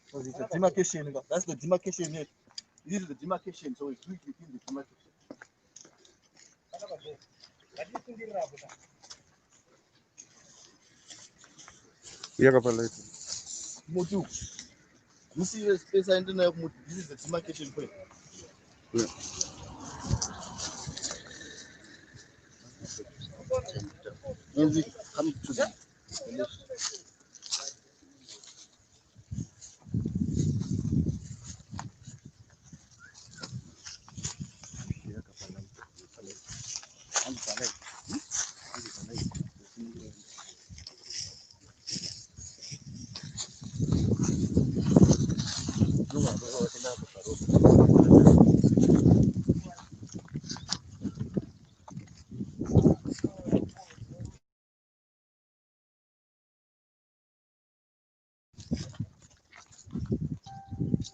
So it's a demarcation. That's the demarcation here. This is the demarcation. So it's within the demarcation. Motu. You see the space I don't know. This is the demarcation point. Yeah. And we come to the left.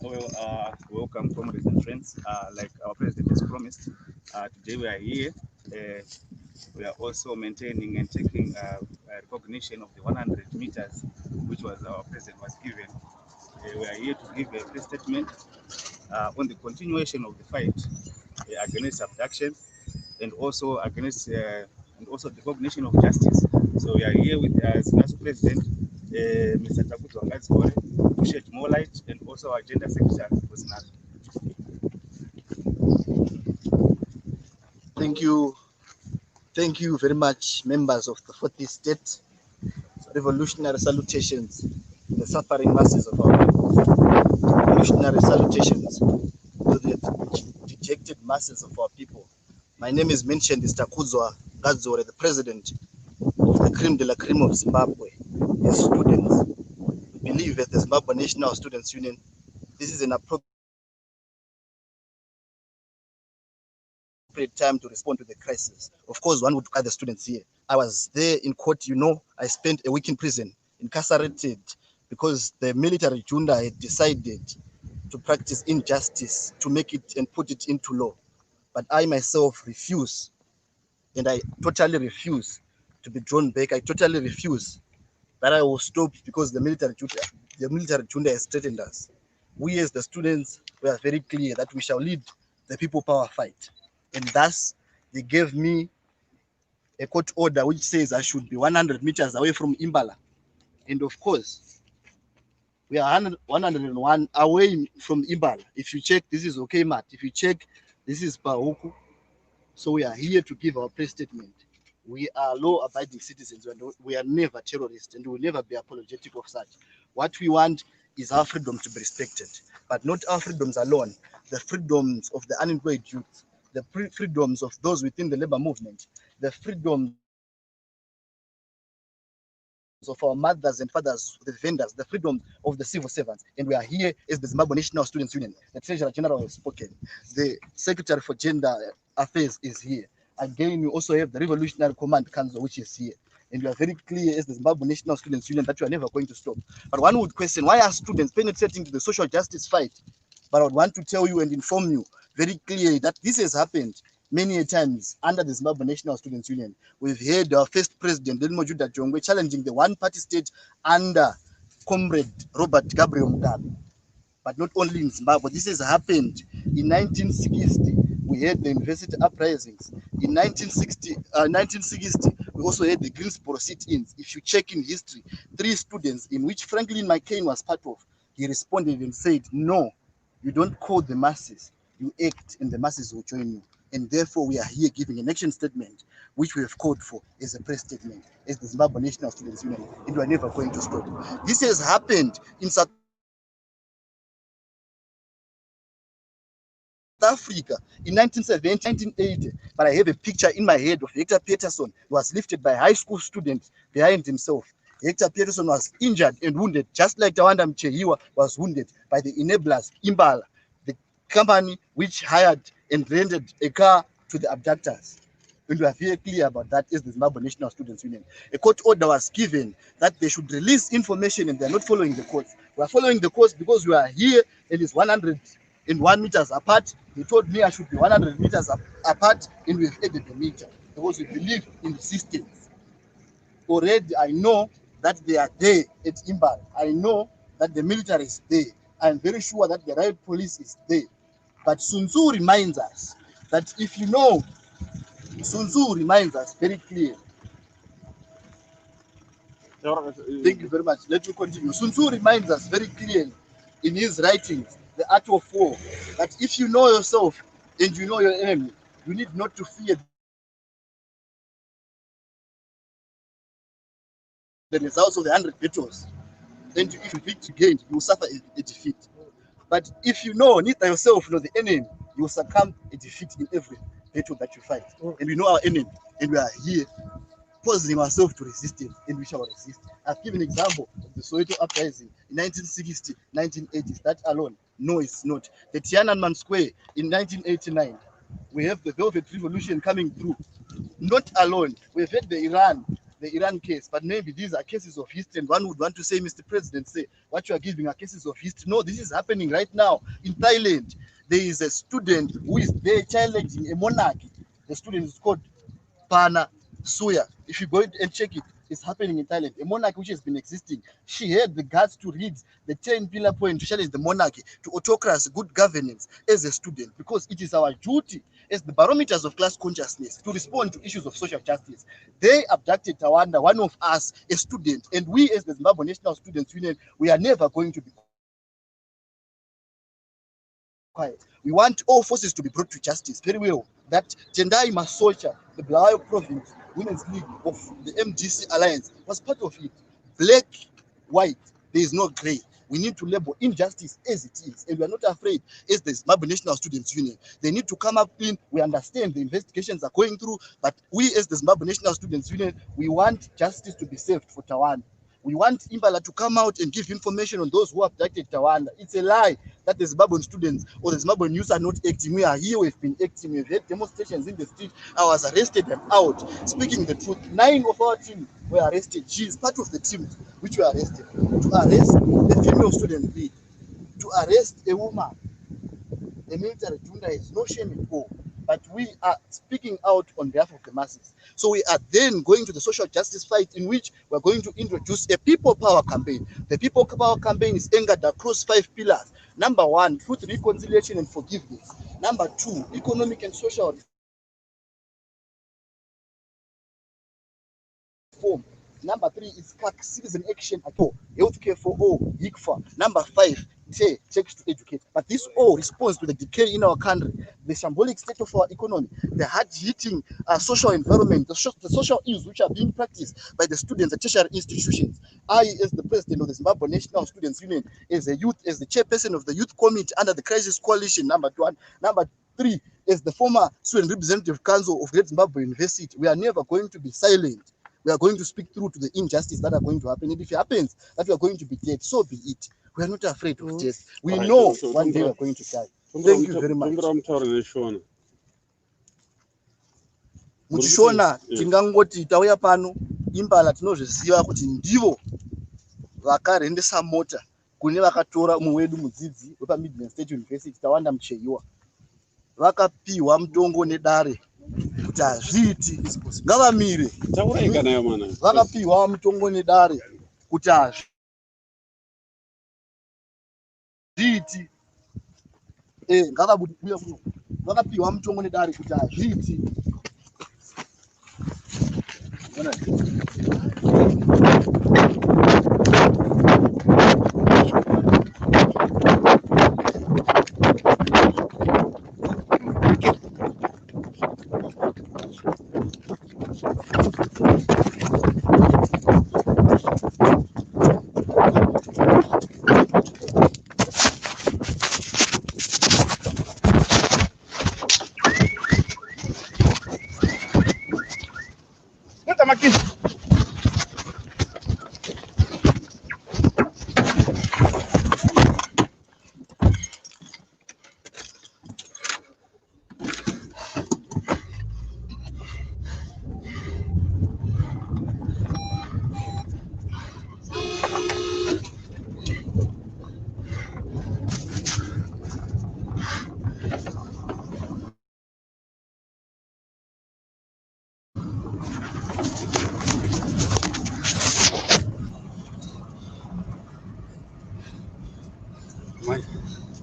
Well, welcome, comrades and friends. Like our president has promised, today we are here. We are also maintaining and taking recognition of the 100 meters, which was our president was given. We are here to give a press statement on the continuation of the fight against abduction and also against and also the recognition of justice. So we are here with as national president, Mr. Takudzwa Ngadziore, to shed more light, and also our agenda secretary, Mr. Thank you very much, members of the 40th State. Revolutionary salutations, the suffering masses of our people. Revolutionary salutations to the dejected masses of our people. My name is mentioned is Takudzwa Ngadziore, the president of the Creme de la Creme of Zimbabwe. As students, we believe at the Zimbabwe National Students Union, this is an appropriate time to respond to the crisis. Of course, one would look the students here. I was there in court, I spent a week in prison, incarcerated, because the military junta had decided to practice injustice, to make it and put it into law. But I myself refuse, and I totally refuse to be drawn back. I totally refuse that I will stop because the military junta has threatened us. We as the students, we are very clear that we shall lead the people power fight. And thus, they gave me a court order which says I should be 100 meters away from Impala. And of course, we are 101 away from Impala. If you check, this is okay, Matt. If you check, this is Pahuku. So we are here to give our press statement. We are law-abiding citizens, and we are never terrorists, and we will never be apologetic of such. What we want is our freedom to be respected, but not our freedoms alone. The freedoms of the unemployed youth, the freedoms of those within the labor movement, the freedoms of our mothers and fathers, the vendors, the freedom of the civil servants. And we are here as the Zimbabwe National Students Union. The Treasurer General has spoken. The Secretary for Gender Affairs is here. Again, we also have the Revolutionary Command Council, which is here. And we are very clear as the Zimbabwe National Students Union that we are never going to stop. But one would question, why are students penetrating to the social justice fight? But I would want to tell you and inform you very clearly that this has happened many times under the Zimbabwe National Students Union. We've heard our first president, Delmo Judah Jongwe, challenging the one-party state under Comrade Robert Gabriel Mugabe. But not only in Zimbabwe, this has happened in 1960. We had the university uprisings. In 1960, we also had the Greensboro sit-ins. If you check in history, 3 students in which Franklin McCain was part of, he responded and said, no, you don't call the masses, you act and the masses will join you. And therefore, we are here giving an action statement, which we have called for as a press statement, as the Zimbabwe National Students Union, and we are never going to stop. This has happened in South Africa in 1970, 1980, but I have a picture in my head of Hector Peterson, who was lifted by high school students behind himself. Hector Peterson was injured and wounded, just like Tawanda Mchehiwa was wounded by the enablers, Impala, the company which hired and rented a car to the abductors. And we are very clear about that as the Zimbabwe National Students Union. A court order was given that they should release information and they are not following the courts. We are following the courts because we are here and it's 101 meters apart. They told me I should be 100 meters apart, and we've added the meter because we believe in the systems. Already I know that they are there at Impala. I know that the military is there. I'm very sure that the riot police is there. But Sun Tzu reminds us that if you know, Sun Tzu reminds us very clearly. Thank you very much. Let me continue. Sun Tzu reminds us very clearly in his writings, The Art of War, that if you know yourself and you know your enemy, you need not to fear the results of the 100 battles. And if you victory gained, you will suffer a defeat. But if you know neither yourself nor the enemy, you will succumb a defeat in every battle that you fight. And we know our enemy, and we are here posing ourselves to resistance, and we shall resist. I've given an example of the Soweto uprising in 1960, 1980s. That alone, no, it's not. The Tiananmen Square in 1989. We have the Velvet Revolution coming through. Not alone. We've had the Iran case, but maybe these are cases of history, and one would want to say, Mr. President, say what you are giving are cases of history. No, this is happening right now in Thailand. There is a student who is there challenging a monarchy. The student is called Pana Suya. If you go and check it, it's happening in Thailand. A monarchy which has been existing. She had the guts to read the 10 pillar point to challenge the monarchy to autocracy, good governance as a student, because it is our duty as the barometers of class consciousness to respond to issues of social justice. They abducted Tawanda, one of us, a student, and we as the Zimbabwe National Students Union, we are never going to be quiet. We want all forces to be brought to justice. Very well. That Tendai Masocha, the Bulawayo Province Women's League of the MGC Alliance, was part of it. Black, white, there is no gray. We need to label injustice as it is, and we are not afraid as the Zimbabwe National Students Union. They need to come up in, we understand the investigations are going through, but we as the Zimbabwe National Students Union, we want justice to be served for Tawanda. We want Impala to come out and give information on those who abducted Tawanda. It's a lie that the Zimbabwean students or the Zimbabwean youth are not acting. We are here, we've been acting, we've had demonstrations in the street. I was arrested and out. Speaking the truth, 9 of our team were arrested. She is part of the team which were arrested. To arrest a female student lead, to arrest a woman, a military junta is no shame at all. But we are speaking out on behalf of the masses. So we are then going to the social justice fight, in which we're going to introduce a people power campaign. The people power campaign is anchored across 5 pillars. Number 1, truth, reconciliation, and forgiveness. Number 2, economic and social reform. Number 3 is citizen action at all, healthcare for all, HICFA. Number 5, checks to educate. But this all responds to the decay in our country, the shambolic state of our economy, the hard-hitting social environment, the social ills which are being practiced by the students at tertiary institutions. I, as the president of the Zimbabwe National Students Union, as a youth, as the chairperson of the youth committee under the Crisis Coalition, number 1. Number 3, as the former student representative council of Great Zimbabwe University, we are never going to be silent. We are going to speak through to the injustice that are going to happen. And if it happens that we are going to be dead, so be it. We are not afraid of death. We know one day we are going to die. Thank you very much. Muchishona tingangoti tauya pano Impala tinozviziva kuti ndivo vakarendesa mota kune vakatora umwe wedu mudzidzi wepa Midland State University Tawanda Mchehiwa. Vakapiwa mutongo nedare kuti hazviiti ngavamire. Vakapiwa mutongo nedare kuti hazviiti. Ngavabuda kuno. Vakapiwa mutongo nedare kuti hazviiti. Bueno.